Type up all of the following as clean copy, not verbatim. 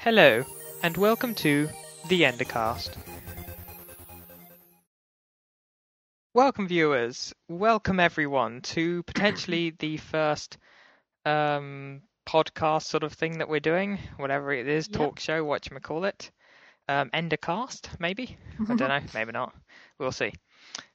Hello, and welcome to the Endercast. Welcome viewers, welcome everyone to potentially the first podcast sort of thing that we're doing, whatever it is, talk show, whatchamacallit. Endercast, maybe? I don't know, maybe not. We'll see.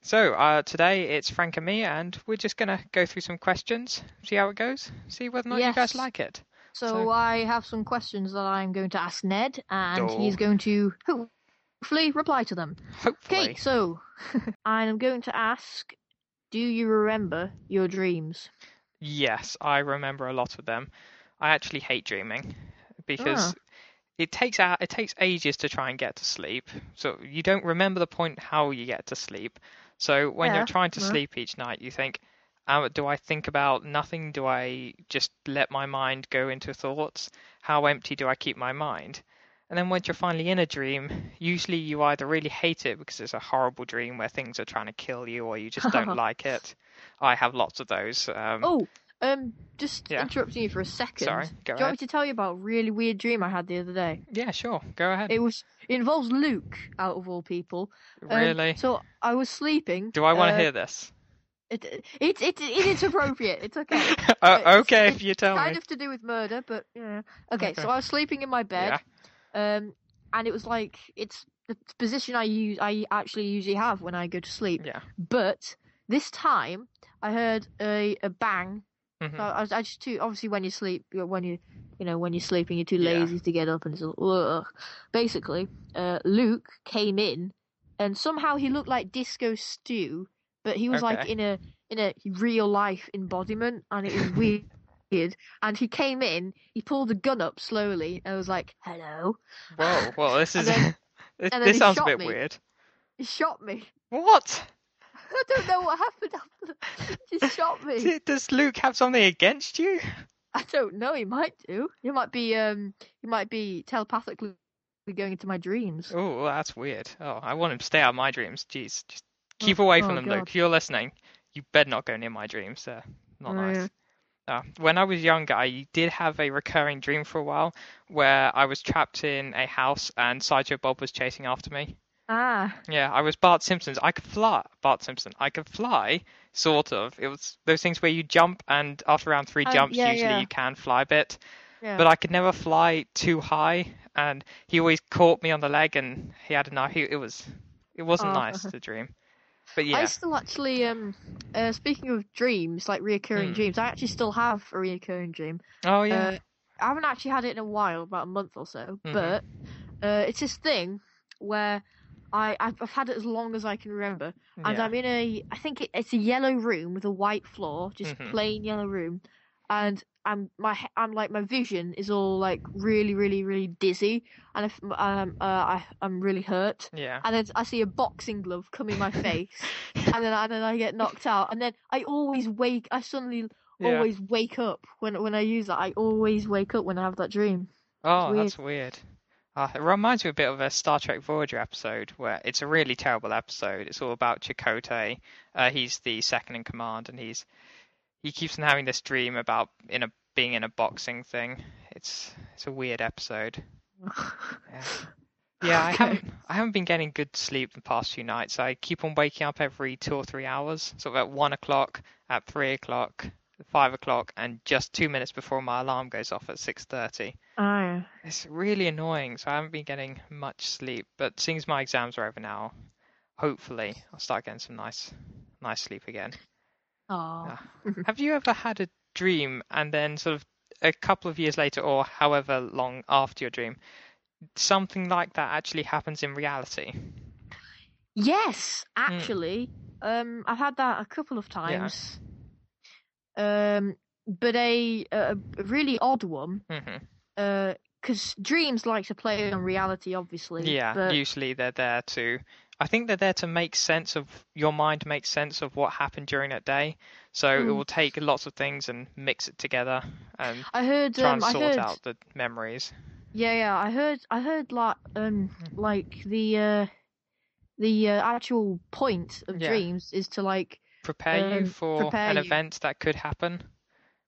So, today it's Frank and me, and we're just going to go through some questions, see how it goes, see whether or not you guys like it. So I have some questions that I'm going to ask Ned, and Oh. he's going to hopefully reply to them. Hopefully. Okay, so I'm going to ask, do you remember your dreams? Yes, I remember a lot of them. I actually hate dreaming because it takes ages to try and get to sleep. So you don't remember the point how you get to sleep. So when you're trying to sleep each night, you think, do I think about nothing? Do I just let my mind go into thoughts? How empty do I keep my mind? And then once you're finally in a dream, usually you either really hate it because it's a horrible dream where things are trying to kill you, or you just don't like it. I have lots of those. Just interrupting you for a second. Sorry, go ahead. Do you want me to tell you about a really weird dream I had the other day? Yeah, sure. Go ahead. It involves Luke, out of all people. Really? So I was sleeping. Do I want to hear this? It is appropriate. It's okay. Okay, if you tell me. It's kind of to do with murder, but yeah. Okay, so I was sleeping in my bed, and it was like it's the position I actually usually have when I go to sleep. Yeah. But this time I heard a bang. Mm-hmm. So I just obviously when you sleep, when you're sleeping, you're too lazy to get up, and it's ugh. Basically, Luke came in, and somehow he looked like Disco Stew. But he was like in a real life embodiment, and it was weird. And he came in, he pulled a gun up slowly, and I was like, "Hello." Whoa, well, this is this sounds a bit weird. He shot me. What? I don't know what happened after that. He just shot me. Does Luke have something against you? I don't know. He might do. He might be telepathically going into my dreams. Oh, that's weird. Oh, I want him to stay out of my dreams. Jeez, just keep away from them, God. Luke. If you're listening, you better not go near my dreams. They're not nice. When I was younger, I did have a recurring dream for a while where I was trapped in a house and Sideshow Bob was chasing after me. Yeah, I was Bart Simpson. I could fly. Bart Simpson. I could fly, sort of. It was those things where you jump, and after around 3 jumps, usually you can fly a bit. Yeah. But I could never fly too high, and he always caught me on the leg, and he had a knife. It wasn't nice to dream. But yeah. I still actually, speaking of dreams, like reoccurring dreams, I actually still have a reoccurring dream. Oh, yeah. I haven't actually had it in a while, about a month or so, but it's this thing where I've had it as long as I can remember, and I'm in I think it's a yellow room with a white floor, just plain yellow room, and my vision is all like really, really, really dizzy, and I'm really hurt. Yeah. And then I see a boxing glove come in my face, and then I get knocked out, and then I suddenly always wake up when I use that. I always wake up when I have that dream. Oh, that's weird. It reminds me a bit of a Star Trek Voyager episode where it's a really terrible episode. It's all about Chakotay. He's the second in command, and he keeps on having this dream about being in a boxing thing. It's a weird episode. I haven't been getting good sleep the past few nights. I keep on waking up every 2 or 3 hours, sort of at 1 o'clock, at 3 o'clock, 5 o'clock, and just 2 minutes before my alarm goes off at 6:30. It's really annoying, so I haven't been getting much sleep. But seeing as my exams are over now, hopefully I'll start getting some nice sleep again. Have you ever had a dream and then sort of a couple of years later, or however long after your dream, something like that actually happens in reality? Yes, actually. I've had that a couple of times. But a really odd one. Because dreams like to play on reality, obviously. Yeah, but usually they're there to... I think they're there to make sense of... Your mind makes sense of what happened during that day. So it will take lots of things and mix it together and try and sort out the memories. Yeah, I heard like the actual point of dreams is to like... Prepare you for an event that could happen.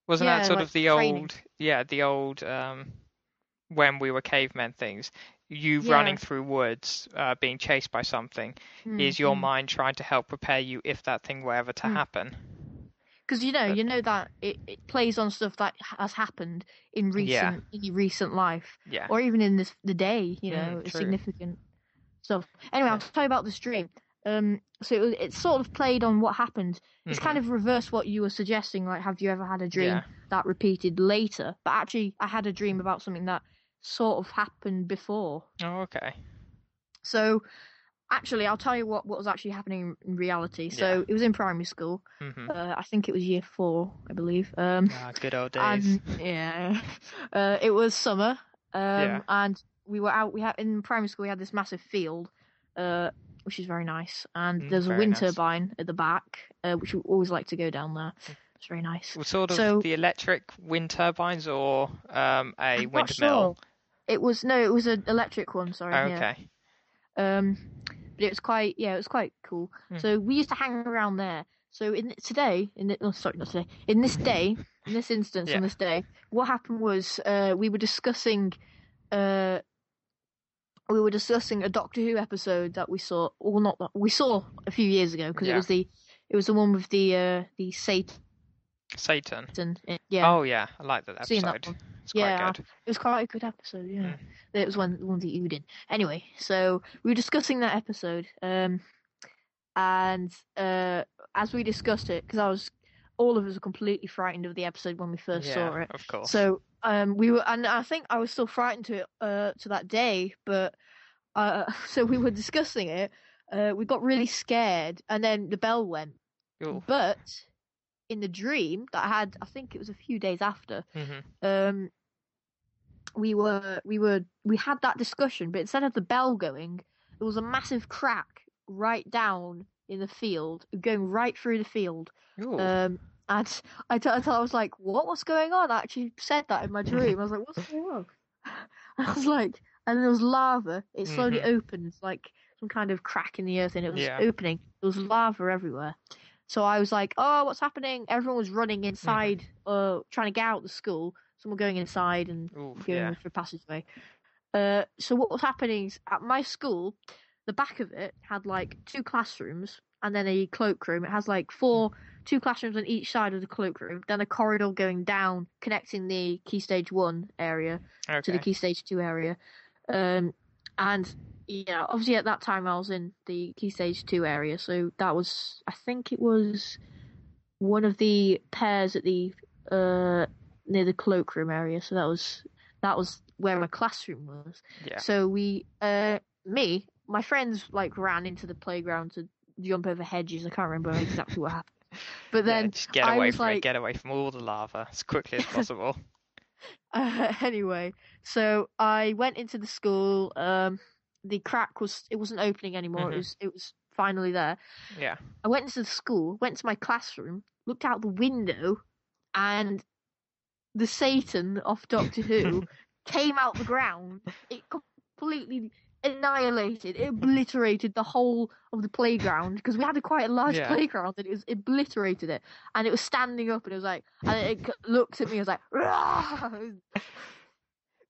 Wasn't that sort of the old... Yeah, the old... when we were cavemen things, you running through woods, being chased by something, is your mind trying to help prepare you if that thing were ever to happen. Because you know that it plays on stuff that has happened in recent life, or even in the day. Significant stuff. Anyway, I'll tell you about this dream. So it sort of played on what happened. It's kind of reversed what you were suggesting. Like, have you ever had a dream that repeated later? But actually, I had a dream about something that sort of happened before. Oh, okay. So, actually, I'll tell you what was actually happening in reality. So, it was in primary school. I think it was year 4, I believe. Good old days. And, it was summer. And we were out. In primary school, we had this massive field, which is very nice. And there's a wind turbine at the back, which we always like to go down there. It's very nice. Was sort of the electric wind turbines or a windmill? Sure. It was an electric one. Sorry. Okay. But it was quite cool. So we used to hang around there. So in this instance, on this day, what happened was we were discussing a Doctor Who episode that we saw, or not that we saw a few years ago, because it was the one with the Satan. Oh yeah, I like that episode. That one. It's quite good. It was quite a good episode. Yeah, it was one that you did. Anyway, so we were discussing that episode, and as we discussed it, because all of us were completely frightened of the episode when we first saw it. Of course. So we were, and I think I was still frightened to that day, but so we were discussing it. We got really scared, and then the bell went. Ooh. But in the dream that I had, I think it was a few days after, we had that discussion, but instead of the bell going, there was a massive crack right down in the field, going right through the field. And I was like, what's going on? I actually said that in my dream. I was like, what's going on? I was like, and there was lava. It slowly opened, like some kind of crack in the earth, and it was opening. There was lava everywhere. So I was like, oh, what's happening? Everyone was running inside, trying to get out of the school. Some were going inside and going for a passageway. So what was happening is, at my school, the back of it had like 2 classrooms and then a cloakroom. It has like 2 classrooms on each side of the cloakroom, then a corridor going down, connecting the Key Stage 1 area to the Key Stage 2 area. And obviously at that time I was in the Key Stage 2 area, so that was, I think it was one of the pairs at the near the cloakroom area. So that was where my classroom was. Yeah. So my friends like ran into the playground to jump over hedges. I can't remember exactly what happened. But then just get away from it. Get away from all the lava as quickly as possible. Anyway, so I went into the school. The crack wasn't opening anymore. It was finally there. Yeah. I went into the school, went to my classroom, looked out the window, and the Satan of Doctor Who came out the ground. It completely annihilated, it obliterated the whole of the playground, because we had quite a large playground, and it obliterated it, and it was standing up, and it was like, and it looked at me, it was like, Rah!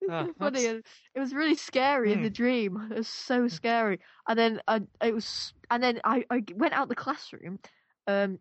It was funny, and it was really scary in the dream. It was so scary. And then I went out the classroom, and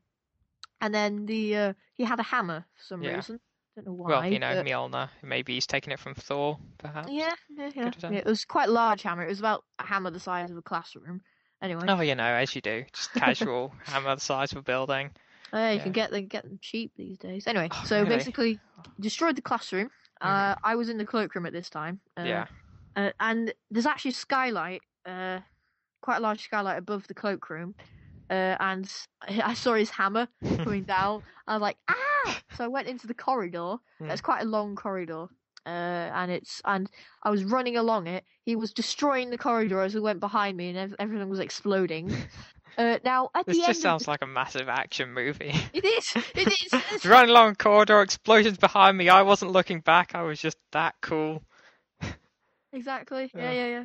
then he had a hammer for some reason. Don't know why. Well, Mjolnir. Maybe he's taken it from Thor, perhaps. Yeah. It was quite a large hammer. It was about a hammer the size of a classroom. Anyway. Oh, as you do, just casual hammer the size of a building. You can get them cheap these days. Anyway, so basically, destroyed the classroom. I was in the cloakroom at this time. And there's actually a skylight, quite a large skylight above the cloakroom. And I saw his hammer coming down. I was like, ah! So I went into the corridor. It's quite a long corridor. And I was running along it. He was destroying the corridor as he went behind me, and everything was exploding. Now, at this the end, just sounds like a massive action movie. It is. Running along a corridor, explosions behind me. I wasn't looking back. I was just that cool. Exactly. Yeah.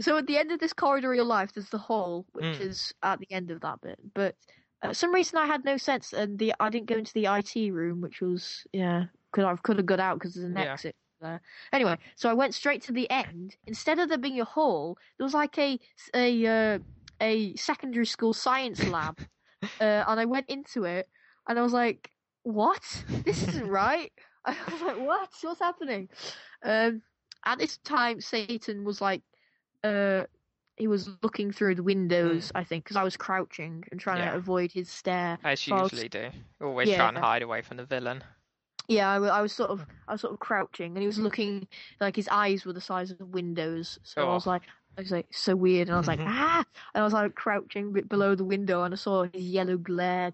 So at the end of this corridor of your life, there's the hall, which is at the end of that bit. But for some reason, I had no sense, and I didn't go into the IT room, which was because I could have got out because there's an exit there. Anyway, so I went straight to the end. Instead of there being a hall, there was like a secondary school science lab, and I went into it, and I was like, "What? This isn't right." I was like, What's happening?" At this time, Satan was like, he was looking through the windows, I think, because I was crouching and trying to avoid his stare. As you usually do. Always try and hide away from the villain. Yeah, I was sort of crouching, and he was looking like his eyes were the size of the windows. So I was like, so weird, and I was like, ah, and I was like crouching a bit below the window, and I saw his yellow glare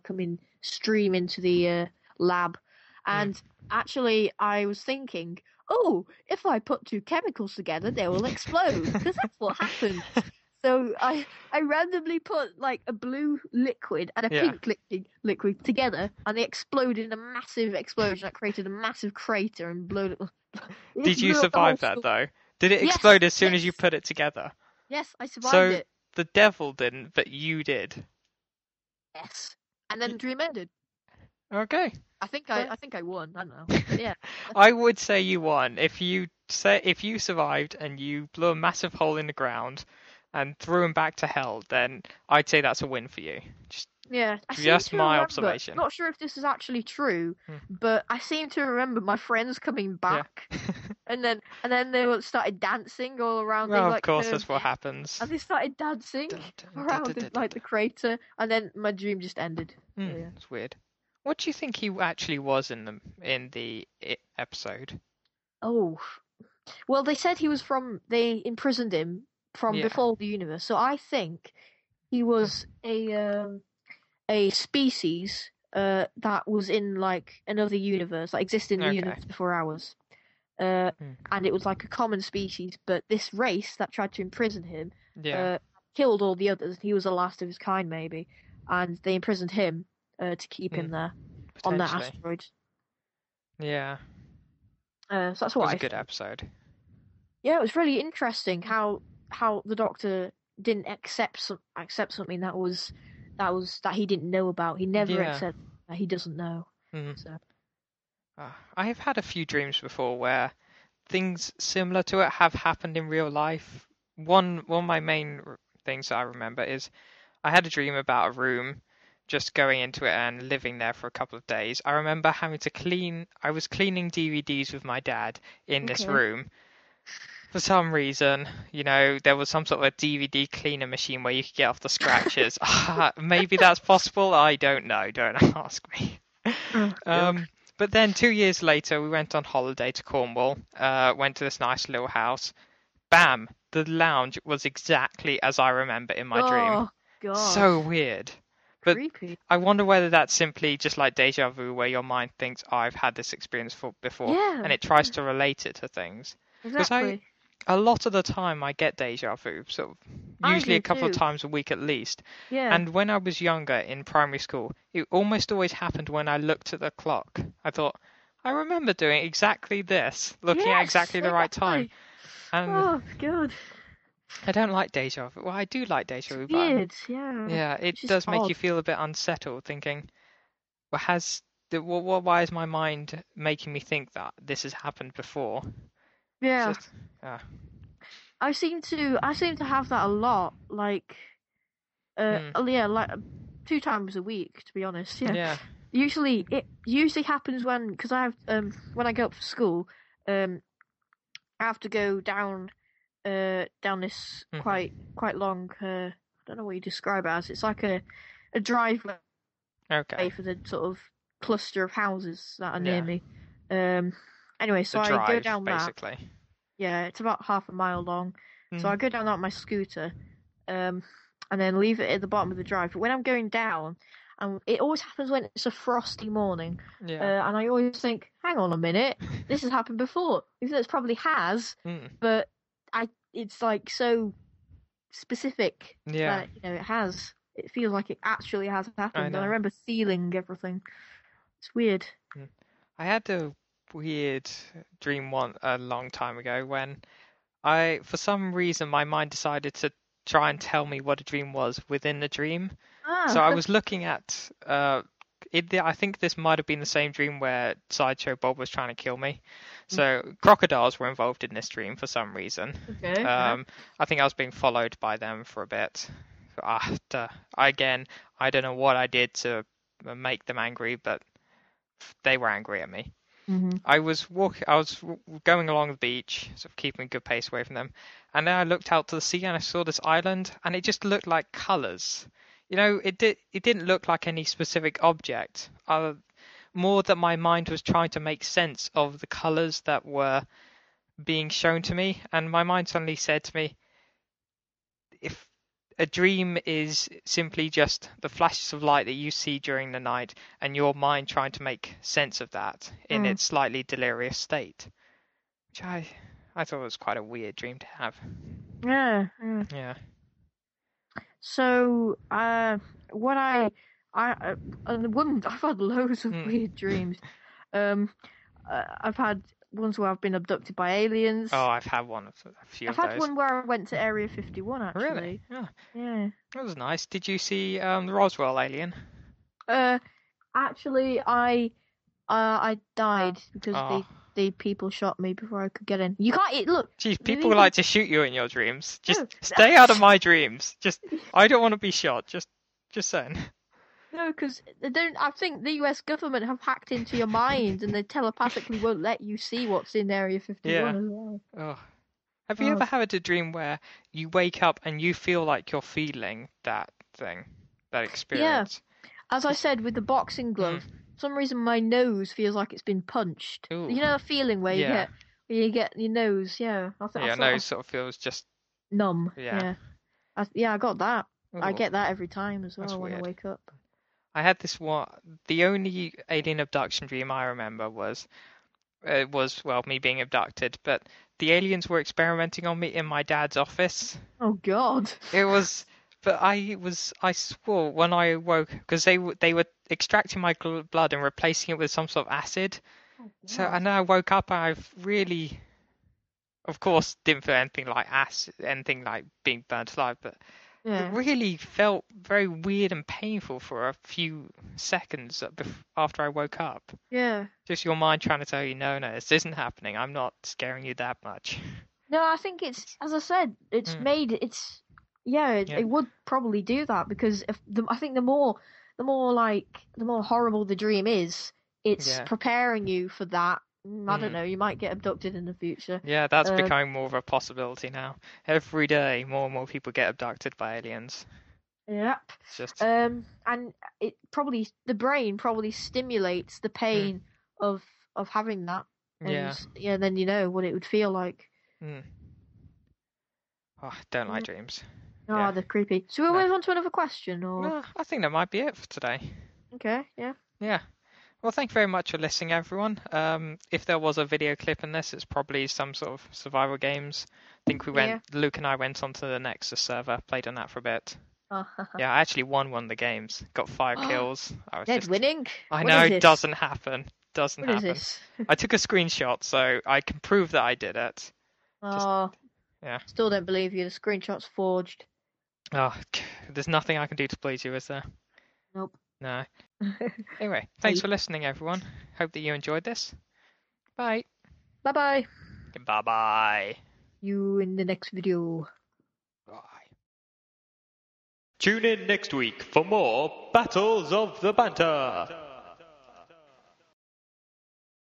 stream into the lab, and actually I was thinking, oh, if I put two chemicals together, they will explode, because that's what happened. So I randomly put like a blue liquid and a pink liquid together, and they exploded in a massive explosion that created a massive crater and blew it. Did you survive that though? Did it explode as soon as you put it together? Yes, I survived it. The devil didn't, but you did. Yes, and then the dream ended. Okay. I think I won. I don't know. But yeah. I would say you won if you survived and you blew a massive hole in the ground and threw him back to hell, then I'd say that's a win for you. Just my observation. Not sure if this is actually true, but I seem to remember my friends coming back, and then they started dancing all around. Well, of course, that's what happens. And they started dancing around the crater, and then my dream just ended. It's weird. What do you think he actually was in the episode? Oh, well, they said he was they imprisoned him from before the universe. So I think he was a species that was in like another universe, that existed in the universe before ours. And it was like a common species, but this race that tried to imprison him killed all the others. He was the last of his kind, maybe, and they imprisoned him to keep him there on that asteroid. Yeah. So that's what it was a good episode. Yeah, it was really interesting how the Doctor didn't accept something that he didn't know about. He never accepted that he doesn't know. So. I have had a few dreams before where things similar to it have happened in real life. One of my main things that I remember is I had a dream about a room, just going into it and living there for a couple of days. I remember having to I was cleaning DVDs with my dad in this room. For some reason, there was some sort of a DVD cleaner machine where you could get off the scratches. Maybe that's possible. I don't know. Don't ask me. But then 2 years later, we went on holiday to Cornwall. Went to this nice little house. Bam! The lounge was exactly as I remember in my dream. God. So weird. But creepy. I wonder whether that's simply just like deja vu, where your mind thinks, I've had this experience before, and it tries to relate it to things. Exactly. A lot of the time I get deja vu, sort of usually a couple of times a week at least. Yeah. And when I was younger in primary school, it almost always happened when I looked at the clock. I thought, I remember doing exactly this, looking at exactly the right time. And oh, God. I don't like deja vu. Well, I do like deja vu, weird, yeah, it does make you feel a bit unsettled, thinking, well, why is my mind making me think that this has happened before? Yeah. I seem to have that a lot, like, like 2 times a week, to be honest. Yeah. It usually happens because I have when I go up for school, I have to go down this quite long. I don't know what you describe it as. It's like a driveway for the sort of cluster of houses that are near me. Anyway, so I go down basically. that. Yeah, it's about half a mile long. So I go down that on my scooter, and then leave it at the bottom of the drive. But when I'm going down, it always happens when it's a frosty morning. Yeah. And I always think, hang on a minute, this has happened before. Even though it probably has, but it's like so specific that it has. It feels like it actually has happened. And I remember feeling everything. It's weird. I had a weird dream a long time ago when for some reason my mind decided to try and tell me what a dream was within the dream. So I was looking at I think this might have been the same dream where Sideshow Bob was trying to kill me. So crocodiles were involved in this dream for some reason. Okay. I think I was being followed by them for a bit. Again, I don't know what I did to make them angry, but they were angry at me. Mm-hmm. I was going along the beach, sort of keeping a good pace away from them, and then I looked out to the sea and I saw this island, and it just looked like colours. It didn't look like any specific object. More that my mind was trying to make sense of the colours that were being shown to me, and my mind suddenly said to me, if a dream is simply just the flashes of light that you see during the night and your mind trying to make sense of that in its slightly delirious state. Which I thought was quite a weird dream to have. Yeah. Yeah. So, I've had loads of weird dreams. I've had ones where I've been abducted by aliens. Oh, I've had a few of those. I've had one where I went to Area 51, actually. Really? Yeah. That was nice. Did you see the Roswell alien? Actually, I died because the people shot me before I could get in. You can't look. Jeez, people like to shoot you in your dreams. Just stay out of my dreams. I don't want to be shot. Just saying. No, because I think the US government have hacked into your mind and they telepathically won't let you see what's in Area 51 as well. Oh. Have you ever had a dream where you wake up and you feel like you're feeling that thing, that experience? Yeah. As I said with the boxing glove, for some reason my nose feels like it's been punched. Ooh. You know the feeling where you get your nose, your nose sort of feels just numb. Yeah. I got that. Ooh. I get that every time as well when I wake up. I had this one. The only alien abduction dream I remember was me being abducted, but the aliens were experimenting on me in my dad's office. Oh God! It was, but I swore when I woke, because they were extracting my blood and replacing it with some sort of acid. Oh, so and then I woke up and I've really, of course, didn't feel anything like acid, anything like being burnt alive, but. Yeah. It really felt very weird and painful for a few seconds after I woke up. Yeah. Just your mind trying to tell you, no, this isn't happening. I'm not scaring you that much. No, I think it's, as I said, it's made, it's, it would probably do that because I think the more horrible the dream is, it's preparing you for that. I don't know, you might get abducted in the future. Yeah, that's becoming more of a possibility now. Every day, more and more people get abducted by aliens. Yep. Just... and it probably, the brain probably stimulates the pain of having that. And, then you know what it would feel like. Oh, I don't like dreams. Oh, they're creepy. So we'll move on to another question, or? No, I think that might be it for today. Okay, yeah. Yeah. Well, thank you very much for listening, everyone. If there was a video clip in this, it's probably some sort of survival games. I think Luke and I went onto the Nexus server, played on that for a bit. Yeah, I actually won one of the games. Got 5 kills. I was winning? I know, it doesn't happen. Doesn't happen. Is this? I took a screenshot, so I can prove that I did it. Still don't believe you. The screenshot's forged. Oh, there's nothing I can do to please you, is there? Nope. No. Anyway, thanks for listening, everyone. Hope that you enjoyed this. Bye. Bye-bye. Bye-bye. You in the next video. Bye. Tune in next week for more Battles of the Banter.